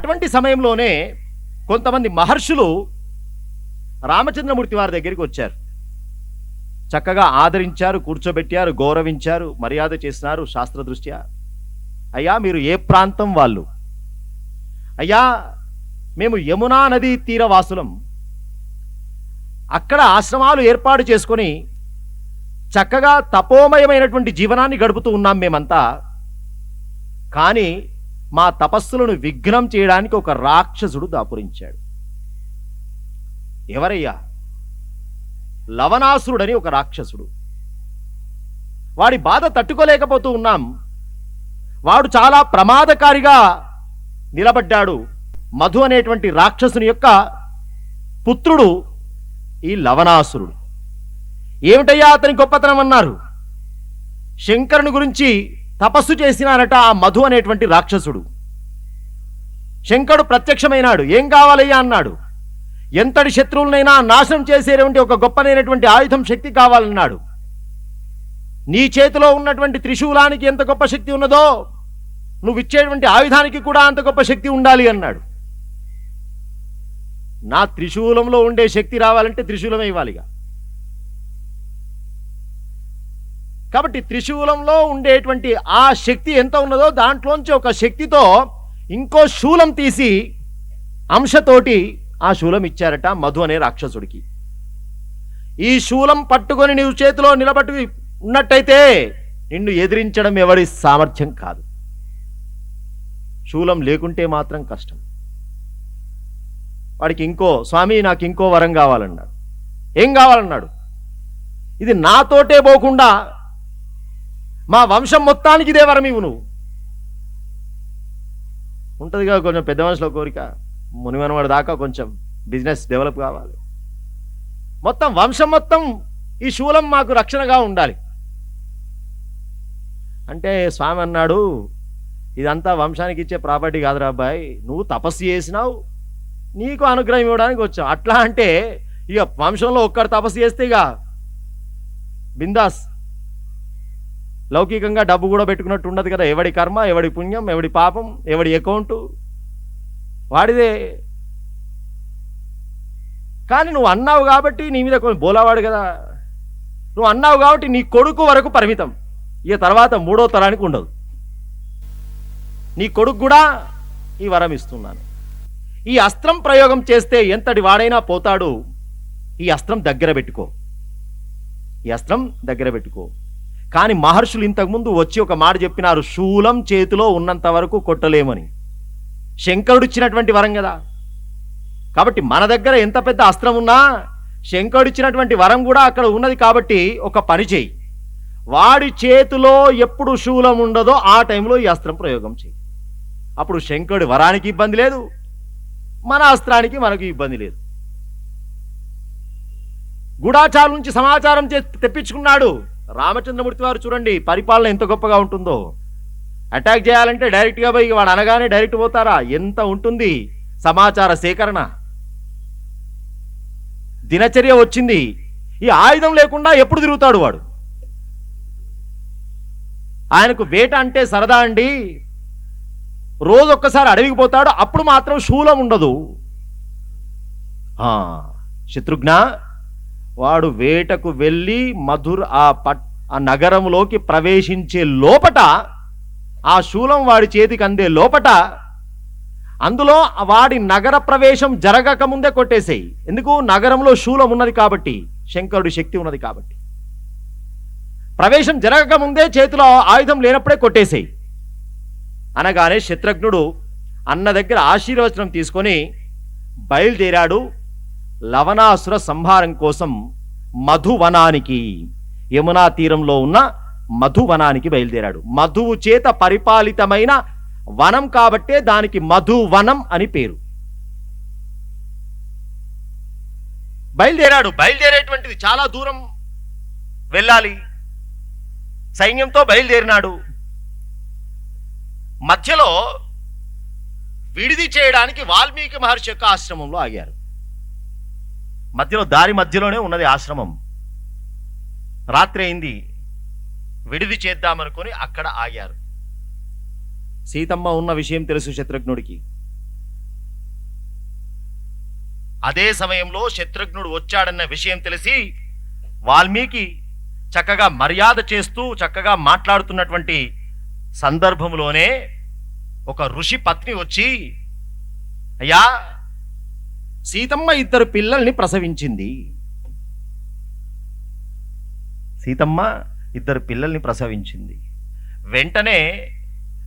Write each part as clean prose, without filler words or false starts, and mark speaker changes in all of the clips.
Speaker 1: అటువంటి సమయంలోనే కొంతమంది మహర్షులు రామచంద్రమూర్తి వారి దగ్గరికి వచ్చారు. చక్కగా ఆదరించారు, కూర్చోబెట్టారు, గౌరవించారు, మర్యాద చేసినారు శాస్త్ర దృష్ట్యా. అయ్యా మీరు ఏ ప్రాంతం వాళ్ళు? అయ్యా మేము యమునా నదీ తీరవాసులం, అక్కడ ఆశ్రమాలు ఏర్పాటు చేసుకొని చక్కగా తపోమయమైనటువంటి జీవనాన్ని గడుపుతూ ఉన్నాం మేమంతా. కానీ మా తపస్సులను విఘ్నం చేయడానికి ఒక రాక్షసుడు దాపురించాడు. ఎవరయ్యా? లవణాసురుడని ఒక రాక్షసుడు. వాడి బాధ తట్టుకోలేకపోతూ ఉన్నాం. వాడు చాలా ప్రమాదకారిగా నిలబడ్డాడు. మధు అనేటువంటి రాక్షసుని యొక్క పుత్రుడు ఈ లవణాసురుడు. ఏమిటయ్యా అతని గొప్పతనం అన్నారు. శంకరుని గురించి తపస్సు చేసినారట ఆ మధు అనేటువంటి రాక్షసుడు. శంకరుడు ప్రత్యక్షమైనాడు. ఏం కావాలయ్యా అన్నాడు. ఎంతటి శత్రువులనైనా నాశనం చేసేటువంటి ఒక గొప్పనైనటువంటి ఆయుధం శక్తి కావాలన్నాడు. నీ చేతిలో ఉన్నటువంటి త్రిశూలానికి ఎంత గొప్ప శక్తి ఉన్నదో నువ్వు ఇచ్చేటువంటి ఆయుధానికి కూడా అంత గొప్ప శక్తి ఉండాలి అన్నాడు. నా త్రిశూలంలో ఉండే శక్తి రావాలంటే త్రిశూలమే ఇవ్వాలిగా. కాబట్టి త్రిశూలంలో ఉండేటువంటి ఆ శక్తి ఎంత ఉన్నదో దాంట్లోంచి ఒక శక్తితో ఇంకో శూలం తీసి అంశతోటి ఆ శూలం ఇచ్చారట మధు అనే రాక్షసుడికి. ఈ శూలం పట్టుకొని నీవు చేతిలో నిలబడి ఉన్నట్టయితే నిన్ను ఎదిరించడం ఎవరి సామర్థ్యం కాదు. శూలం లేకుంటే మాత్రం కష్టం. వాడికి స్వామి నాకు ఇంకో వరం కావాలన్నాడు. ఏం కావాలన్నాడు. ఇది నాతోటే పోకుండా మా వంశం మొత్తానికి ఇదే వరం ఇవ్వు నువ్వు. ఉంటుందిగా కొంచెం పెద్ద మనుషుల కోరిక, మునిమనవాడి దాకా కొంచెం బిజినెస్ డెవలప్ కావాలి. మొత్తం వంశం మొత్తం ఈ శూలం మాకు రక్షణగా ఉండాలి అంటే స్వామి అన్నాడు, ఇదంతా వంశానికి ఇచ్చే ప్రాపర్టీ కాదురా అబ్బాయి, నువ్వు తపస్సు చేసినావు, నీకు అనుగ్రహం ఇవ్వడానికి వచ్చావు. అట్లా అంటే ఇక వంశంలో ఒక్కడు తపస్సు చేస్తే ఇక బిందాస్, లౌకికంగా డబ్బు కూడా పెట్టుకున్నట్టు ఉండదు కదా. ఎవడి కర్మ, ఎవడి పుణ్యం, ఎవడి పాపం, ఎవడి అకౌంటు వాడిదే. కానీ నువ్వు అన్నావు కాబట్టి నీ మీద కొంచెం బోలావాడు కదా, నువ్వు అన్నావు కాబట్టి నీ కొడుకు వరకు పరిమితం, ఇక తర్వాత మూడో తరానికి ఉండదు. నీ కొడుకు కూడా ఈ వరం ఇస్తున్నాను. ఈ అస్త్రం ప్రయోగం చేస్తే ఎంతటి వాడైనా పోతాడు. ఈ అస్త్రం దగ్గర పెట్టుకో, ఈ అస్త్రం దగ్గర పెట్టుకో. కానీ మహర్షులు ఇంతకుముందు వచ్చి ఒక మాట చెప్పినారు, శూలం చేతిలో ఉన్నంత వరకు కొట్టలేమని. శంకరుడు ఇచ్చినటువంటి వరం కదా. కాబట్టి మన దగ్గర ఎంత పెద్ద అస్త్రం ఉన్నా శంకరుడు ఇచ్చినటువంటి వరం కూడా అక్కడ ఉన్నది. కాబట్టి ఒక పని చేయి, వాడి చేతిలో ఎప్పుడు శూలం ఉండదో ఆ టైంలో ఈ అస్త్రం ప్రయోగం చేయి. అప్పుడు శంకరుడి వరానికి ఇబ్బంది లేదు, మన అస్త్రానికి మనకు ఇబ్బంది లేదు. గూఢాచారుల నుంచి సమాచారం తెప్పించుకున్నాడు రామచంద్రమూర్తి వారు. చూడండి పరిపాలన ఎంత గొప్పగా ఉంటుందో. అటాక్ చేయాలంటే డైరెక్ట్గా పోయి వాడు అనగానే డైరెక్ట్ పోతారా? ఎంత ఉంటుంది సమాచార సేకరణ. దినచర్య వచ్చింది. ఈ ఆయుధం లేకుండా ఎప్పుడు తిరుగుతాడు వాడు? ఆయనకు వేట అంటే సరదా అండి. రోజు ఒక్కసారి అడవికి పోతాడు, అప్పుడు మాత్రం శూలం ఉండదు. శత్రుఘ్న, వాడు వేటకు వెళ్ళి ఆ నగరంలోకి ప్రవేశించే లోపట, ఆ శూలం వాడి చేతికి అందే లోపట, అందులో వాడి నగర ప్రవేశం జరగక ముందే కొట్టేసేయి. ఎందుకు? నగరంలో శూలం ఉన్నది కాబట్టి, శంకరుడి శక్తి ఉన్నది కాబట్టి. ప్రవేశం జరగక ముందే చేతిలో ఆయుధం లేనప్పుడే కొట్టేసేయి అనగానే శత్రుఘ్నుడు అన్న దగ్గర ఆశీర్వచనం తీసుకొని బయలుదేరాడు లవణాసుర సంహారం కోసం మధువనానికి. యమునా తీరంలో ఉన్న మధువనానికి బయలుదేరాడు. మధువు చేత పరిపాలితమైన వనం కాబట్టే దానికి మధువనం అని పేరు. బయలుదేరాడు. బయలుదేరేటువంటిది చాలా దూరం వెళ్ళాలి. సైన్యంతో బయలుదేరినాడు. మధ్యలో విడిది చేయడానికి వాల్మీకి మహర్షి యొక్క ఆశ్రమంలో ఆగారు. మధ్యలో దారి మధ్యలోనే ఉన్నది ఆశ్రమం. రాత్రి అయింది. విడిది చేద్దామనుకొని అక్కడ ఆగారు. సీతమ్మ ఉన్న విషయం తెలుసు శత్రుఘ్నుడికి. అదే సమయంలో శత్రుఘ్నుడు వచ్చాడన్న విషయం తెలిసి వాల్మీకి చక్కగా మర్యాద చేస్తూ చక్కగా మాట్లాడుతున్నటువంటి సందర్భంలోనే ఒక ఋషి పత్ని వచ్చి, అయ్యా, సీతమ్మ 2 పిల్లల్ని ప్రసవించింది. సీతమ్మ 2 పిల్లల్ని ప్రసవించింది. వెంటనే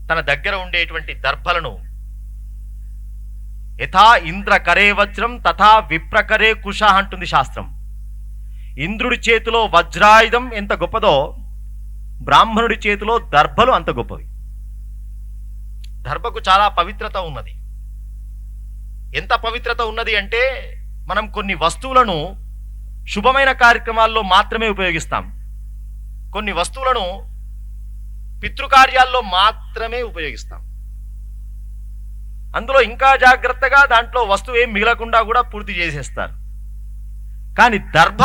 Speaker 1: తన దగ్గర ఉండేటువంటి దర్భలను యథా ఇంద్ర కరే వజ్రం తథా విప్రకరే కుశ అంటుంది శాస్త్రం. ఇంద్రుడి చేతిలో వజ్రాయుధం ఎంత గొప్పదో బ్రాహ్మణుడి చేతిలో దర్భలు అంత గొప్పవి. దర్భకు చాలా పవిత్రత ఉన్నది. ఎంత పవిత్రత ఉన్నది అంటే మనం కొన్ని వస్తువులను శుభమైన కార్యక్రమాల్లో మాత్రమే ఉపయోగిస్తాం, కొన్ని వస్తువులను పితృకార్యాల్లో మాత్రమే ఉపయోగిస్తాం. అందులో ఇంకా జాగ్రత్తగా దాంట్లో వస్తువు ఏం మిగలకుండా కూడా పూర్తి చేసేస్తారు. కానీ దర్భ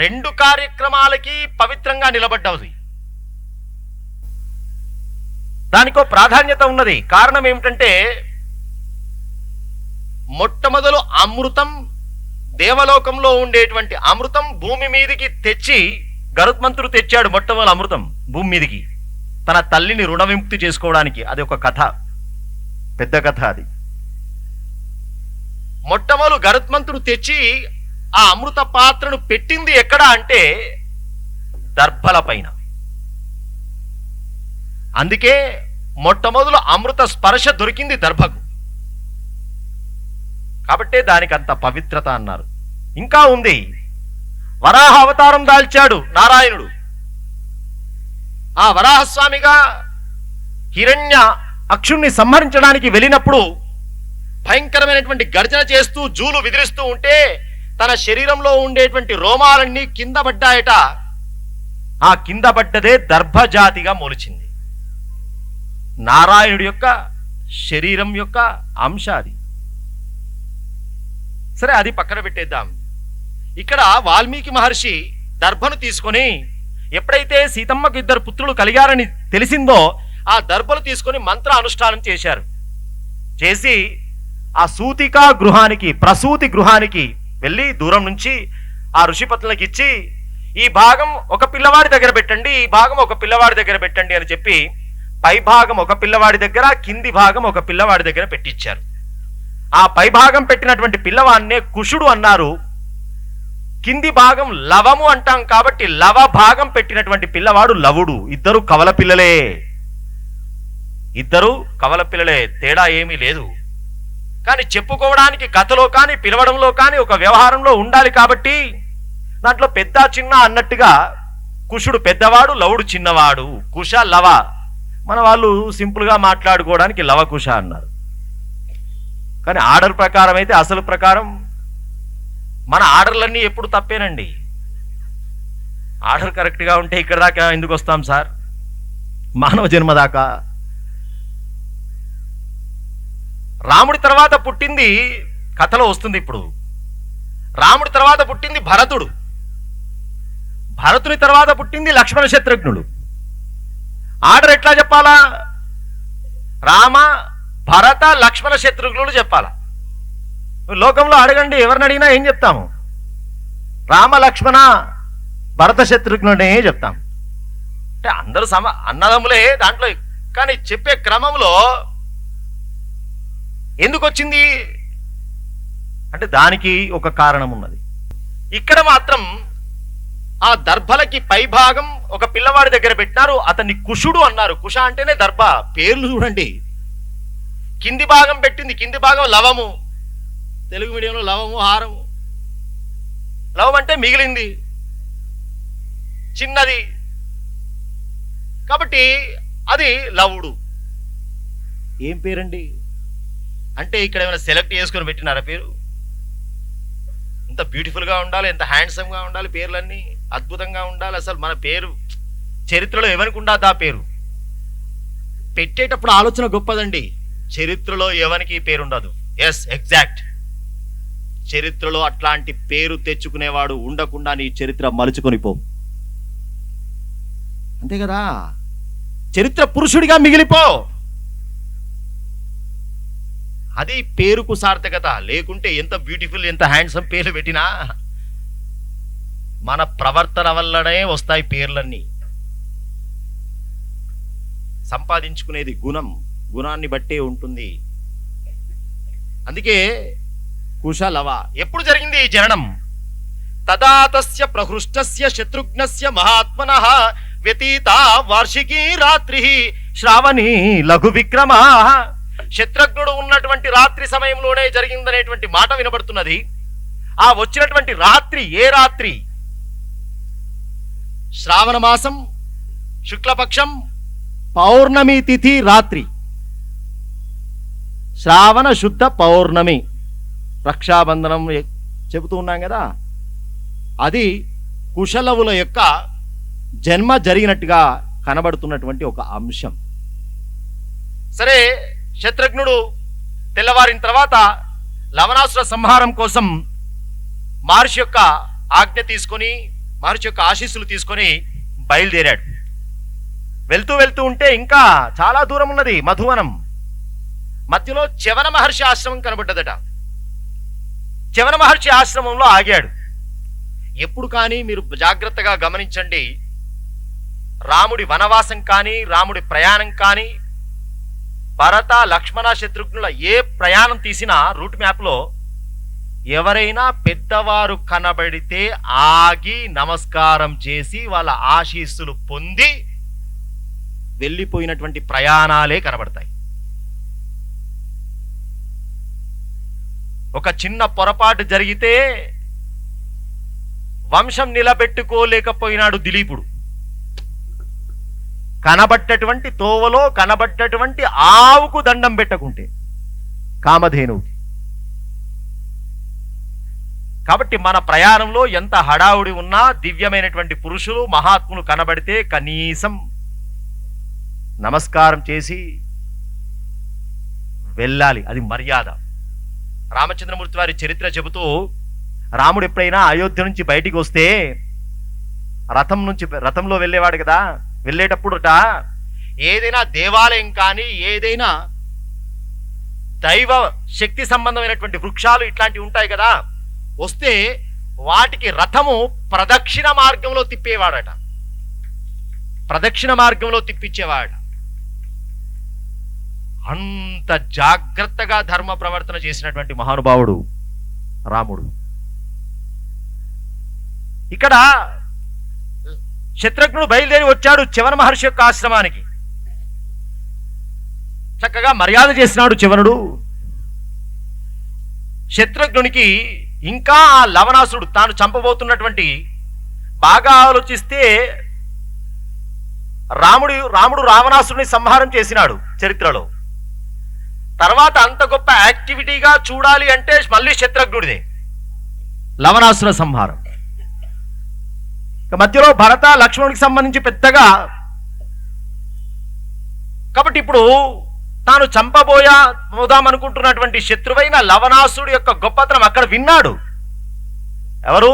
Speaker 1: 2 కార్యక్రమాలకి పవిత్రంగా నిలబడ్డది. దానికో ప్రాధాన్యత ఉన్నది. కారణం ఏమిటంటే మొట్టమొదలు అమృతం, దేవలోకంలో ఉండేటువంటి అమృతం భూమి మీదికి తెచ్చి గరుత్మంతుడు తెచ్చాడు. మొట్టమొదలు అమృతం భూమి మీదికి తన తల్లిని రుణ విముక్తి చేసుకోవడానికి. అది ఒక కథ, పెద్ద కథ. అది మొట్టమొదలు గరుత్మంతుడు తెచ్చి ఆ అమృత పాత్రను పెట్టింది ఎక్కడ అంటే దర్భల పైన. అందుకే మొట్టమొదలు అమృత స్పర్శ దొరికింది దర్భకు. కాబట్టే దానికి అంత పవిత్రత అన్నారు. ఇంకా ఉంది, వరాహ అవతారం దాల్చాడు నారాయణుడు. ఆ వరాహస్వామిగా హిరణ్య అక్షుణ్ణి సంహరించడానికి వెళ్ళినప్పుడు భయంకరమైనటువంటి గర్జన చేస్తూ జూలు విదిరిస్తూ ఉంటే తన శరీరంలో ఉండేటువంటి రోమాలన్నీ కింద పడ్డాయట. ఆ కింద పడ్డదే దర్భజాతిగా మొలిచింది. నారాయణుడి యొక్క శరీరం యొక్క అంశ అది. సరే, అది పక్కన పెట్టేద్దాం. ఇక్కడ వాల్మీకి మహర్షి దర్భను తీసుకొని, ఎప్పుడైతే సీతమ్మకు 2 పుత్రులు కలిగారని తెలిసిందో ఆ దర్భలు తీసుకొని మంత్ర అనుష్ఠానం చేశారు. చేసి ఆ సూతికా గృహానికి, ప్రసూతి గృహానికి వెళ్ళి దూరం నుంచి ఆ ఋషిపత్నులకు ఇచ్చి, ఈ భాగం ఒక పిల్లవాడి దగ్గర పెట్టండి, ఈ భాగం ఒక పిల్లవాడి దగ్గర పెట్టండి అని చెప్పి పై భాగం ఒక పిల్లవాడి దగ్గర, కింది భాగం ఒక పిల్లవాడి దగ్గర పెట్టించారు. ఆ పై భాగం పెట్టినటువంటి పిల్లవాడినే కుషుడు అన్నారు. కింది భాగం లవము అంటాం కాబట్టి లవ భాగం పెట్టినటువంటి పిల్లవాడు లవుడు. ఇద్దరు కవల పిల్లలే, ఇద్దరు కవల పిల్లలే, తేడా ఏమీ లేదు. కానీ చెప్పుకోవడానికి కథలో కానీ పిలవడంలో కానీ ఒక వ్యవహారంలో ఉండాలి కాబట్టి దాంట్లో పెద్ద చిన్న అన్నట్టుగా కుషుడు పెద్దవాడు, లవుడు చిన్నవాడు. కుష లవ, మన వాళ్ళు సింపుల్గా మాట్లాడుకోవడానికి లవకుశ అన్నారు. కానీ ఆర్డర్ ప్రకారం అయితే, అసలు ప్రకారం మన ఆర్డర్లన్నీ ఎప్పుడు తప్పేనండి. ఆర్డర్ కరెక్ట్గా ఉంటే ఇక్కడ దాకా ఎందుకు వస్తాం సార్, మానవ జన్మ దాకా. రాముడి తర్వాత పుట్టింది కథలో వస్తుంది. ఇప్పుడు రాముడి తర్వాత పుట్టింది భరతుడు, భరతుని తర్వాత పుట్టింది లక్ష్మణ శత్రుఘ్నుడు. ఆర్డర్ ఎట్లా చెప్పాలా? రామ భరత లక్ష్మణ శత్రుఘ్నుడు చెప్పాలా? లోకంలో అడగండి, ఎవరిని అడిగినా ఏం చెప్తాము? రామ లక్ష్మణ భరత శత్రుఘ్నుడే చెప్తాం. అంటే అందరూ అన్నదమ్ములే దాంట్లో. కానీ చెప్పే క్రమంలో ఎందుకు వచ్చింది అంటే దానికి ఒక కారణం ఉన్నది. ఇక్కడ మాత్రం ఆ దర్భలకి పైభాగం ఒక పిల్లవాడి దగ్గర పెట్టినారు, అతన్ని కుషుడు అన్నారు. కుష అంటేనే దర్భ, పేర్లు చూడండి. కింది భాగం పెట్టింది, కింది భాగం లవము, తెలుగు మీడియంలో లవము హారము. లవం అంటే మిగిలింది, చిన్నది కాబట్టి అది లవుడు. ఏం పేరండి అంటే ఇక్కడ ఏమైనా సెలెక్ట్ చేసుకొని పెట్టినారా పేరు? ఎంత బ్యూటిఫుల్గా ఉండాలి, ఎంత హ్యాండ్సమ్గా ఉండాలి, పేర్లన్నీ అద్భుతంగా ఉండాలి. అసలు మన పేరు చరిత్రలో ఎవరికి ఉండదు ఆ పేరు. పెట్టేటప్పుడు ఆలోచన గొప్పదండి. చరిత్రలో ఎవరికి పేరు ఉండదు. Yes, exact. చరిత్రలో అట్లాంటి పేరు తెచ్చుకునేవాడు ఉండకుండా నీ చరిత్ర మలుచుకొని పో, అంతే కదా. చరిత్ర పురుషుడిగా మిగిలిపో. అది పేరుకు సార్థకత. లేకుంటే ఎంత బ్యూటిఫుల్, ఎంత హ్యాండ్సమ్ పేర్లు పెట్టినా మన ప్రవర్తన వల్లనే వస్తాయి పేర్లన్నీ. సంపాదించుకునేది గుణాన్ని బట్టే ఉంటుంది. అందుకే కుశలవ. ఎప్పుడు జరిగింది ఈ జననం? తదాతస్య ప్రహృష్టస్య శత్రుఘ్నస్య మహాత్మనః వ్యతీత వార్షికీ రాత్రి శ్రావణి లఘు విక్రమ. శత్రుఘ్నుడు ఉన్నటువంటి రాత్రి సమయంలోనే జరిగిందనేటువంటి మాట వినబడుతున్నది. ఆ వచ్చినటువంటి రాత్రి ఏ రాత్రి? శ్రావణ మాసం శుక్లపక్షం పౌర్ణమి తిథి రాత్రి. శ్రావణ శుద్ధ పౌర్ణమి, రక్షాబంధనం చెబుతూ ఉన్నాం కదా. అది కుశలవుల యొక్క జన్మ జరిగినట్టుగా కనబడుతున్నటువంటి ఒక అంశం. సరే, శత్రుఘ్నుడు తెల్లవారిన తర్వాత లవణాసుర సంహారం కోసం మహర్షి యొక్క ఆజ్ఞ తీసుకొని, మహర్షి యొక్క ఆశీస్సులు తీసుకొని బయలుదేరాడు. వెళ్తూ వెళ్తూ ఉంటే ఇంకా చాలా దూరం ఉన్నది మధువనం. మధ్యలో చ్యవన మహర్షి ఆశ్రమం కనబడ్డదట. చ్యవన మహర్షి ఆశ్రమంలో ఆగాడు. ఎప్పుడు కానీ మీరు జాగ్రత్తగా గమనించండి, రాముడి వనవాసం కానీ, రాముడి ప్రయాణం కానీ, భరత లక్ష్మణ శత్రుఘ్నుల ఏ ప్రయాణం తీసినా రూట్ మ్యాప్లో ఎవరైనా పెద్దవారు కనబడితే ఆగి నమస్కారం చేసి వాళ్ళ ఆశీస్సులు పొంది వెళ్ళిపోయినటువంటి ప్రయాణాలే కనబడతాయి. ఒక చిన్న పొరపాటు జరిగితే వంశం నిలబెట్టుకోలేకపోయినాడు దిలీపుడు. కనబడ్డటువంటి తోవలో కనబడ్డటువంటి ఆవుకు దండం పెట్టకుంటే కామధేనువుకి. కాబట్టి మన ప్రయాణంలో ఎంత హడావుడి ఉన్నా దివ్యమైనటువంటి పురుషులు మహాత్ములు కనబడితే కనీసం నమస్కారం చేసి వెళ్ళాలి. అది మర్యాద. రామచంద్రమూర్తి వారి చరిత్ర చెబుతూ, రాముడు ఎప్పుడైనా అయోధ్య నుంచి బయటికి వస్తే రథంలో వెళ్ళేవాడు కదా. వెళ్ళేటప్పుడుట ఏదైనా దేవాలయం కానీ, ఏదైనా దైవ శక్తి సంబంధమైనటువంటి వృక్షాలు ఇట్లాంటివి ఉంటాయి కదా, వస్తే వాటికి రథము ప్రదక్షిణ మార్గంలో తిప్పేవాడట. ప్రదక్షిణ మార్గంలో తిప్పించేవాడు. అంత జాగ్రత్తగా ధర్మ ప్రవర్తన చేసినటువంటి మహానుభావుడు రాముడు. ఇక్కడ శత్రుఘ్నుడు బయలుదేరి వచ్చాడు చ్యవన మహర్షి యొక్క ఆశ్రమానికి. చక్కగా మర్యాద చేసినాడు చ్యవనుడు. శత్రుఘ్నునికి ఇంకా ఆ లవణాసుడు తాను చంపబోతున్నటువంటి, బాగా ఆలోచిస్తే రాముడు రావణాసుడిని సంహారం చేసినాడు చరిత్రలో. తర్వాత అంత గొప్ప యాక్టివిటీగా చూడాలి అంటే మళ్ళీ శత్రుఘ్నుడిదే లవణాసుర సంహారం. మధ్యలో భరత లక్ష్మణుడికి సంబంధించి పెద్దగా, కాబట్టి ఇప్పుడు తాను చంపబోదామనుకుంటున్నటువంటి శత్రువైన లవణాసుడి యొక్క గొప్పతనం అక్కడ విన్నాడు. ఎవరు?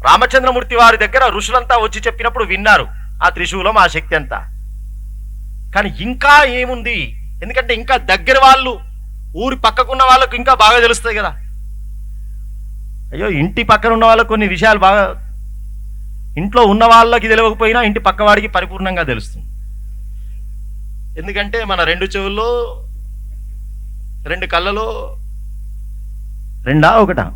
Speaker 1: రామచంద్రమూర్తి వారి దగ్గర ఋషులంతా వచ్చి చెప్పినప్పుడు విన్నారు ఆ త్రిశూలం, ఆ శక్తి అంతా. కానీ ఇంకా ఏముంది? ఎందుకంటే ఇంకా దగ్గర వాళ్ళు, ఊరి పక్కకున్న వాళ్ళకు ఇంకా బాగా తెలుస్తాయి కదా. అయ్యో, ఇంటి పక్కన ఉన్న వాళ్ళకు కొన్ని విషయాలు బాగా, ఇంట్లో ఉన్న వాళ్ళకి తెలియకపోయినా ఇంటి పక్కవాడికి పరిపూర్ణంగా తెలుస్తుంది. ఎందుకంటే మన 2 చెవుల్లో 2 కళ్ళలో 2 ఒకటా.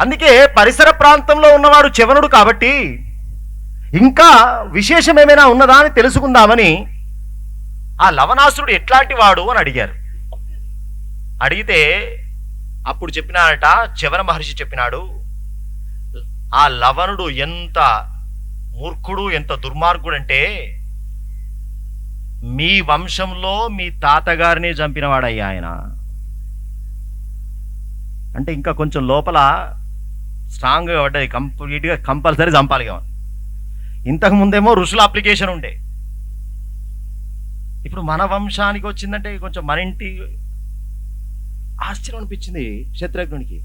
Speaker 1: అందుకే పరిసర ప్రాంతంలో ఉన్నవాడు చ్యవనుడు కాబట్టి ఇంకా విశేషం ఏమైనా ఉన్నదా అని తెలుసుకుందామని ఆ లవణాసురుడు ఎట్లాంటి వాడు అని అడిగారు. అడిగితే అప్పుడు చెప్పినాడట, చ్యవన మహర్షి చెప్పినాడు, ఆ లవణుడు ఎంత మూర్ఖుడు, ఎంత దుర్మార్గుడు అంటే మీ వంశంలో మీ తాతగారిని చంపినవాడయ్యా ఆయన. అంటే ఇంకా కొంచెం లోపల స్ట్రాంగ్గా పడ్డది, కంప్లీట్గా కంపల్సరీ చంపాలి కదా. ఇంతకు ముందేమో ఋషుల అప్లికేషన్ ఉండే, ఇప్పుడు మన వంశానికి వచ్చిందంటే కొంచెం మన ఇంటి. ఆశ్చర్యం అనిపించింది శత్రుఘ్నునికి.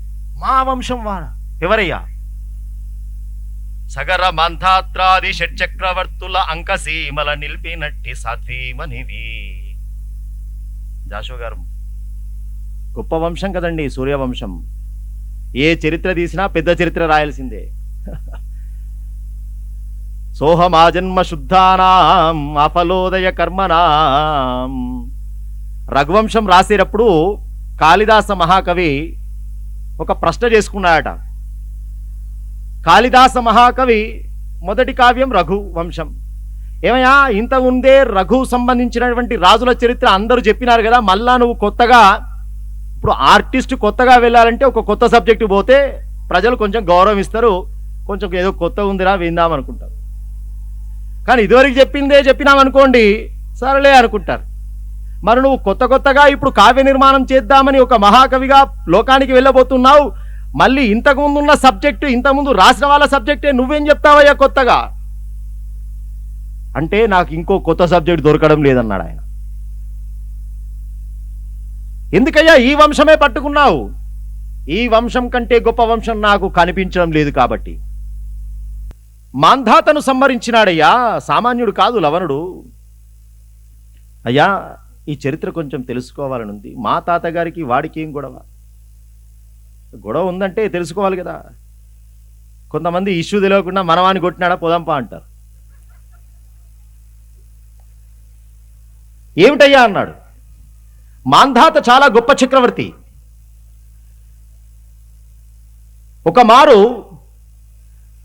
Speaker 1: మా వంశం వాడా? ఎవరయ్యా? సగర మంథాత్రాది షట్చక్రవర్తుల అంకసీమల నిలిపినట్టి సాధ్వీమనివి. జాషో గారు గొప్ప వంశం కదండి సూర్యవంశం. ఏ చరిత్ర తీసినా పెద్ద చరిత్ర రాయాల్సిందే. సోహమాజన్మ శుద్ధానాం అఫలోదయ కర్మనాం. రఘువంశం రాసేటప్పుడు కాళిదాస మహాకవి ఒక ప్రశ్న చేసుకున్నాడట. కాళిదాస మహాకవి మొదటి కావ్యం రఘువంశం. ఏమయ్యా, ఇంత ముందే రఘు సంబంధించినటువంటి రాజుల చరిత్ర అందరూ చెప్పినారు కదా, మళ్ళా నువ్వు కొత్తగా, ఇప్పుడు ఆర్టిస్ట్ కొత్తగా వెళ్ళాలంటే ఒక కొత్త సబ్జెక్టు పోతే ప్రజలు కొంచెం గౌరవం ఇస్తారు, కొంచెం ఏదో కొత్త ఉందిరా విందాం అనుకుంటారు. కానీ ఇదివరకు చెప్పిందే చెప్పినామనుకోండి సరేలే అనుకుంటారు. మరి నువ్వు కొత్తగా ఇప్పుడు కావ్య నిర్మాణం చేద్దామని ఒక మహాకవిగా లోకానికి వెళ్ళబోతున్నావు. మళ్ళీ ఇంతకుముందు ఉన్న సబ్జెక్టు, ఇంతకుముందు రాసిన వాళ్ళ సబ్జెక్టే నువ్వేం చెప్తావయ్యా కొత్తగా అంటే, నాకు ఇంకో కొత్త సబ్జెక్ట్ దొరకడం లేదన్నాడు ఆయన. ఎందుకయ్యా ఈ వంశమే పట్టుకున్నావు? ఈ వంశం కంటే గొప్ప వంశం నాకు కనిపించడం లేదు కాబట్టి. మాంధాతను సంహరించినాడయ్యా, సామాన్యుడు కాదు లవణుడు. అయ్యా, ఈ చరిత్ర కొంచెం తెలుసుకోవాలనుంది. మా తాతగారికి వాడికి ఏం గొడవ? గొడవ ఉందంటే తెలుసుకోవాలి కదా. కొంతమంది ఇష్యూ తెలియకుండా మనవాన్ని కొట్టినాడా పోదాంపా అంటారు. ఏమిటయ్యా అన్నాడు. మాంధాత చాలా గొప్ప చక్రవర్తి. ఒక మారు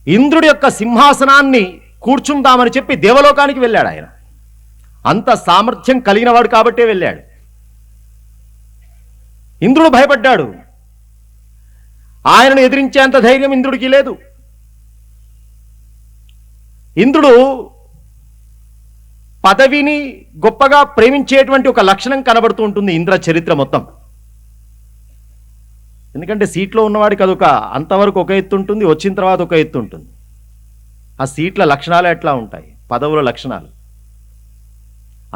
Speaker 1: ఇంద్రుడి యొక్క సింహాసనాన్ని కూర్చుందామని చెప్పి దేవలోకానికి వెళ్ళాడు ఆయన. అంత సామర్థ్యం కలిగినవాడు కాబట్టే వెళ్ళాడు. ఇంద్రుడు భయపడ్డాడు. ఆయనను ఎదిరించేంత ధైర్యం ఇంద్రుడికి లేదు. ఇంద్రుడు పదవిని గొప్పగా ప్రేమించేటువంటి ఒక లక్షణం కనబడుతూ ఉంటుంది ఇంద్ర చరిత్ర మొత్తం. ఎందుకంటే సీట్లో ఉన్నవాడికి అదొక అంతవరకు ఒక ఎత్తు ఉంటుంది, వచ్చిన తర్వాత ఒక ఎత్తు ఉంటుంది. ఆ సీట్ల లక్షణాలు ఎట్లా ఉంటాయి, పదవుల లక్షణాలు.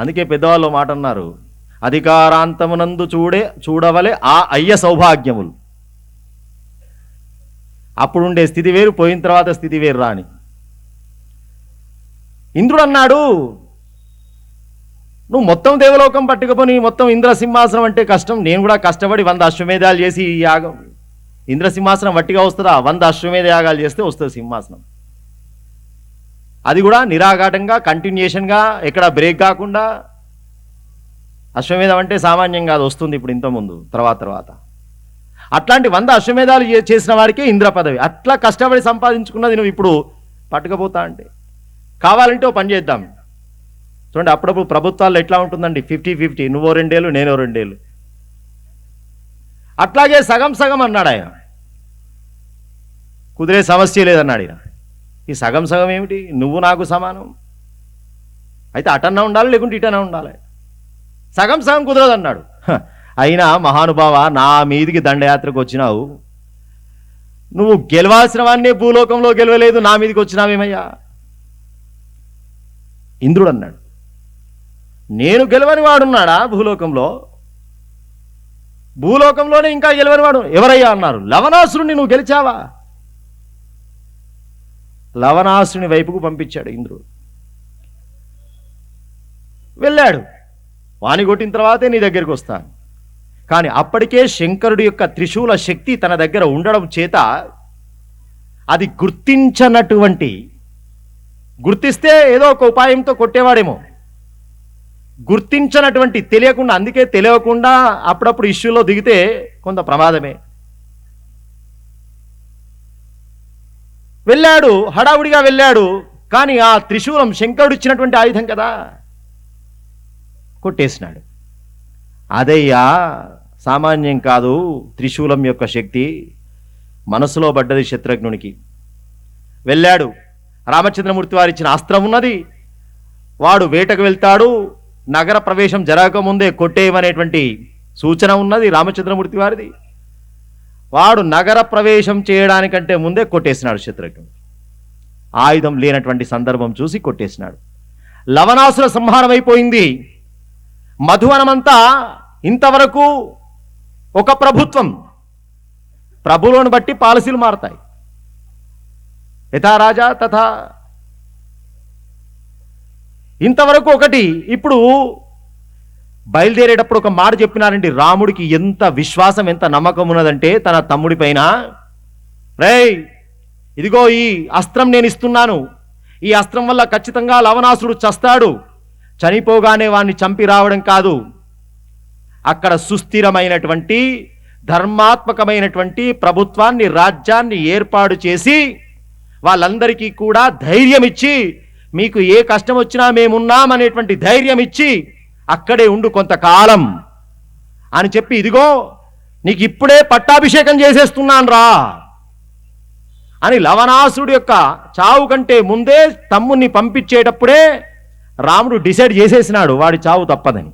Speaker 1: అందుకే పెద్దవాళ్ళు మాట అన్నారు, అధికారాంతమునందు చూడవలే ఆ అయ్య సౌభాగ్యములు. అప్పుడుండే స్థితి వేరు, పోయిన తర్వాత స్థితి వేరు రాని. ఇంద్రుడు అన్నాడు, నువ్వు మొత్తం దేవలోకం పట్టుకుపోని మొత్తం ఇంద్రసింహాసనం అంటే కష్టం. నేను కూడా కష్టపడి 100 అశ్వమేధాలు చేసి ఈ యాగం, ఇంద్రసింహాసనం వట్టిగా వస్తుందా? 100 అశ్వమేధ యాగాలు చేస్తే వస్తుంది సింహాసనం. అది కూడా నిరాఘాటంగా, కంటిన్యూషన్గా, ఎక్కడ బ్రేక్ కాకుండా. అశ్వమేధం అంటే సామాన్యం కాదు, వస్తుంది ఇప్పుడు ఇంతకుముందు తర్వాత. అట్లాంటి 100 అశ్వమేధాలు చేసిన వాడికే ఇంద్ర పదవి. అట్లా కష్టపడి సంపాదించుకున్నది నువ్వు ఇప్పుడు పట్టుకపోతా అంటే. కావాలంటే ఓ పని చేద్దాం చూడండి, అప్పుడప్పుడు ప్రభుత్వాల్లో ఎట్లా ఉంటుందండి, 50-50, నువ్వో 2 ఏళ్ళు నేనో 2 ఏళ్ళు. అట్లాగే సగం అన్నాడు ఆయన. కుదిరే సమస్య లేదన్నాడు ఆయన. ఈ సగం ఏమిటి, నువ్వు నాకు సమానం అయితే అటన్నా ఉండాలి, లేకుంటే ఇటన్నా ఉండాలి. సగం కుదరదు అన్నాడు. అయినా మహానుభావ, నా మీదికి దండయాత్రకు వచ్చినావు, నువ్వు గెలవాల్సిన వాడినే భూలోకంలో గెలవలేదు, నా మీదికి వచ్చినావేమయ్యా? ఇంద్రుడు అన్నాడు, నేను గెలవని వాడున్నాడా భూలోకంలో? భూలోకంలోనే ఇంకా గెలవని వాడు ఎవరయ్యా అన్నారు. లవణాసురుణ్ణి నువ్వు గెలిచావా? లవణాసుని వైపుకు పంపించాడు ఇంద్రుడు. వెళ్ళాడు, వాని కొట్టిన తర్వాతే నీ దగ్గరికి వస్తాను. కానీ అప్పటికే శంకరుడి యొక్క త్రిశూల శక్తి తన దగ్గర ఉండడం చేత అది గుర్తిస్తే ఏదో ఒక ఉపాయంతో కొట్టేవాడేమో, గుర్తించనటువంటి, తెలియకుండా, అందుకే తెలియకుండా అప్పుడప్పుడు ఇష్యూలో దిగితే కొంత ప్రమాదమే. వెళ్ళాడు, హడావుడిగా వెళ్ళాడు. కానీ ఆ త్రిశూలం శంకరుడు ఇచ్చినటువంటి ఆయుధం కదా, కొట్టేసినాడు. అదయ్యా సామాన్యం కాదు, త్రిశూలం యొక్క శక్తి మనసులో పడ్డది శత్రుఘ్నునికి. వెళ్ళాడు, రామచంద్రమూర్తి వారు ఇచ్చిన అస్త్రం ఉన్నది, వాడు వేటకు వెళ్తాడు, నగర ప్రవేశం జరగకముందే కొట్టేయమనేటువంటి సూచన ఉన్నది రామచంద్రమూర్తి వారిది. వాడు నగర ప్రవేశం చేయడానికంటే ముందే కొట్టేసినాడు శత్రుఘ్నుడు. ఆయుధం లేనటువంటి సందర్భం చూసి కొట్టేసినాడు. లవణాసుర సంహారం అయిపోయింది. మధువనమంతా ఇంతవరకు ఒక ప్రభుత్వం, ప్రభువులను బట్టి పాలసీలు మారతాయి. యథా రాజా తథా. ఇంతవరకు ఒకటి. ఇప్పుడు బయలుదేరేటప్పుడు ఒక మాట చెప్పినారండి. రాముడికి ఎంత విశ్వాసం, ఎంత నమ్మకం ఉన్నదంటే తన తమ్ముడి పైన, రేయ్ ఇదిగో ఈ అస్త్రం నేను ఇస్తున్నాను, ఈ అస్త్రం వల్ల ఖచ్చితంగా లవణాసురుడు చస్తాడు, చనిపోగానే వాణ్ణి చంపి రావడం కాదు, అక్కడ సుస్థిరమైనటువంటి ధర్మాత్మకమైనటువంటి ప్రభుత్వాన్ని, రాజ్యాన్ని ఏర్పాటు చేసి వాళ్ళందరికీ కూడా ధైర్యం ఇచ్చి, మీకు ఏ కష్టం వచ్చినా మేమున్నామనేటువంటి ధైర్యం ఇచ్చి అక్కడే ఉండు కొంతకాలం అని చెప్పి, ఇదిగో నీకు ఇప్పుడే పట్టాభిషేకం చేసేస్తున్నాను రా అని లవణాసురుడు యొక్క చావు కంటే ముందే తమ్ముణ్ణి పంపించేటప్పుడే రాముడు డిసైడ్ చేసేసినాడు వాడి చావు తప్పదని.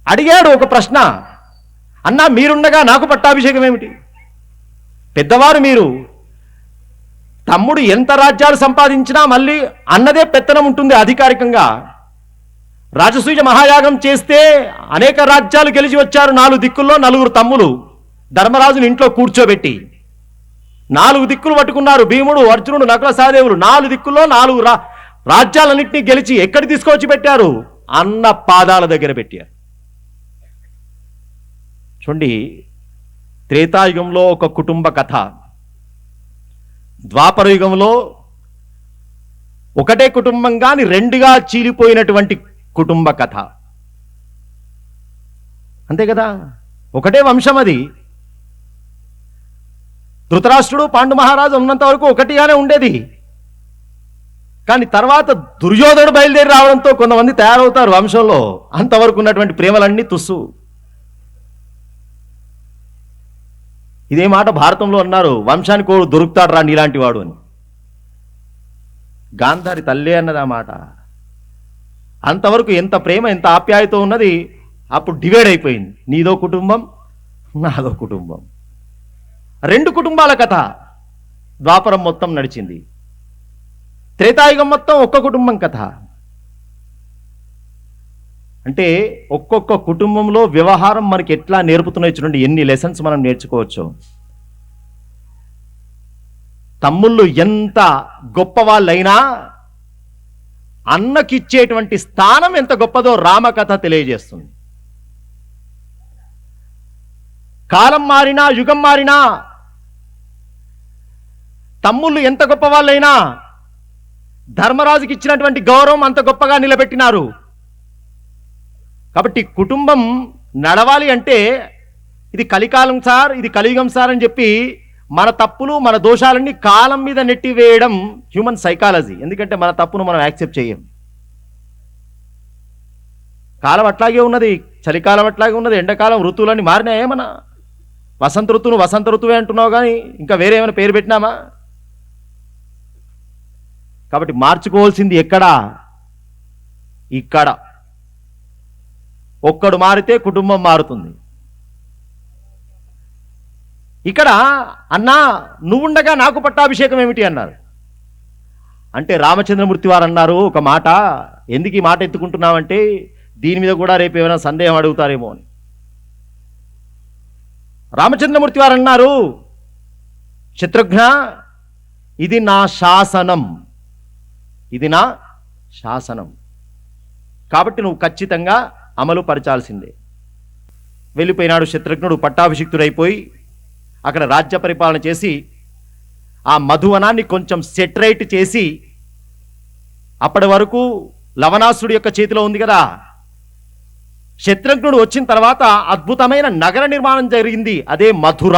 Speaker 1: అడిగాడు ఒక ప్రశ్న, అన్నా మీరుండగా నాకు పట్టాభిషేకం ఏమిటి? పెద్దవారు మీరు, తమ్ముడు ఎంత రాజ్యాలు సంపాదించినా మళ్ళీ అన్నదే పెత్తనం ఉంటుంది అధికారికంగా. రాజసూయ మహాయాగం చేస్తే అనేక రాజ్యాలు గెలిచి వచ్చారు. 4 దిక్కుల్లో 4 తమ్ములు ధర్మరాజుని ఇంట్లో కూర్చోబెట్టి 4 దిక్కులు పట్టుకున్నారు. భీముడు, అర్జునుడు, నకుల సహదేవులు 4 దిక్కుల్లో 4 రాజ్యాలన్నింటినీ గెలిచి ఎక్కడి తీసుకొచ్చి పెట్టారు? అన్న పాదాల దగ్గర పెట్టారు. చూడండి, త్రేతాయుగంలో ఒక కుటుంబ కథ, ద్వాపర యుగంలో ఒకటే కుటుంబం కానీ 2గా చీలిపోయినటువంటి కుటుంబ కథ. అంతే కదా, ఒకటే వంశం అది. ధృతరాష్ట్రుడు, పాండు మహారాజు ఉన్నంత వరకు ఒకటిగానే ఉండేది. కానీ తర్వాత దుర్యోధనుడు బయలుదేరి రావడంతో కొంతమంది తయారవుతారు వంశంలో. అంతవరకు ఉన్నటువంటి ప్రేమలన్నీ తుస్సు. ఇదే మాట భారతంలో అన్నారు, వంశానికి ఓడు దొరుకుతాడు రా నీలాంటి వాడు అని. గాంధారి తల్లే అన్నది ఆ మాట. అంతవరకు ఎంత ప్రేమ, ఎంత ఆప్యాయత ఉన్నది, అప్పుడు డివైడ్ అయిపోయింది. నీదో కుటుంబం, నాదో కుటుంబం. 2 కుటుంబాల కథ ద్వాపరం మొత్తం నడిచింది. త్రేతాయుగం మొత్తం ఒక్క కుటుంబం కథ. అంటే ఒక్కొక్క కుటుంబంలో వ్యవహారం మనకి ఎట్లా నేర్పుతున్నాయి చూడండి, ఎన్ని లెసన్స్ మనం నేర్చుకోవచ్చు. తమ్ముళ్ళు ఎంత గొప్ప వాళ్ళైనా అన్నకిచ్చేటువంటి స్థానం ఎంత గొప్పదో రామకథ తెలియజేస్తుంది. కాలం మారినా, యుగం మారినా, తమ్ముళ్ళు ఎంత గొప్ప వాళ్ళైనా ధర్మరాజుకి ఇచ్చినటువంటి గౌరవం అంత గొప్పగా నిలబెట్టినారు. కాబట్టి కుటుంబం నడవాలి అంటే ఇది కలికాలం సార్, ఇది కలియుగం సార్ అని చెప్పి మన తప్పులు, మన దోషాలన్నీ కాలం మీద నెట్టివేయడం హ్యూమన్ సైకాలజీ. ఎందుకంటే మన తప్పును మనం యాక్సెప్ట్ చేయం. కాలం అట్లాగే ఉన్నది, చలికాలం అట్లాగే ఉన్నది, ఎండాకాలం, ఋతువులన్నీ మారినాయేమన్నా? వసంత ఋతువును వసంత ఋతువే అంటున్నావు కానీ ఇంకా వేరే ఏమైనా పేరు పెట్టినామా? కాబట్టి మార్చుకోవాల్సింది ఎక్కడా? ఇక్కడ. ఒక్కడు మారితే కుటుంబం మారుతుంది. ఇక్కడ అన్నా నువ్వుండగా నాకు పట్టాభిషేకం ఏమిటి అన్నారు. అంటే రామచంద్రమూర్తి వారు అన్నారు ఒక మాట, ఎందుకు ఈ మాట ఎత్తుకుంటున్నామంటే దీని మీద కూడా రేపు ఏమైనా సందేహం అడుగుతారేమో అని. రామచంద్రమూర్తి వారు అన్నారు, శత్రుఘ్న ఇది నా శాసనం, ఇది నా శాసనం, కాబట్టి నువ్వు ఖచ్చితంగా అమలు పరచాల్సిందే. వెళ్ళిపోయినాడు శత్రుఘ్నుడు. పట్టాభిషిక్తుడైపోయి అక్కడ రాజ్య పరిపాలన చేసి ఆ మధువనాన్ని కొంచెం సెటరైట్ చేసి, అప్పటి వరకు లవణాసుడి యొక్క చేతిలో ఉంది కదా. శత్రుఘ్నుడు వచ్చిన తర్వాత అద్భుతమైన నగర నిర్మాణం జరిగింది, అదే మథుర.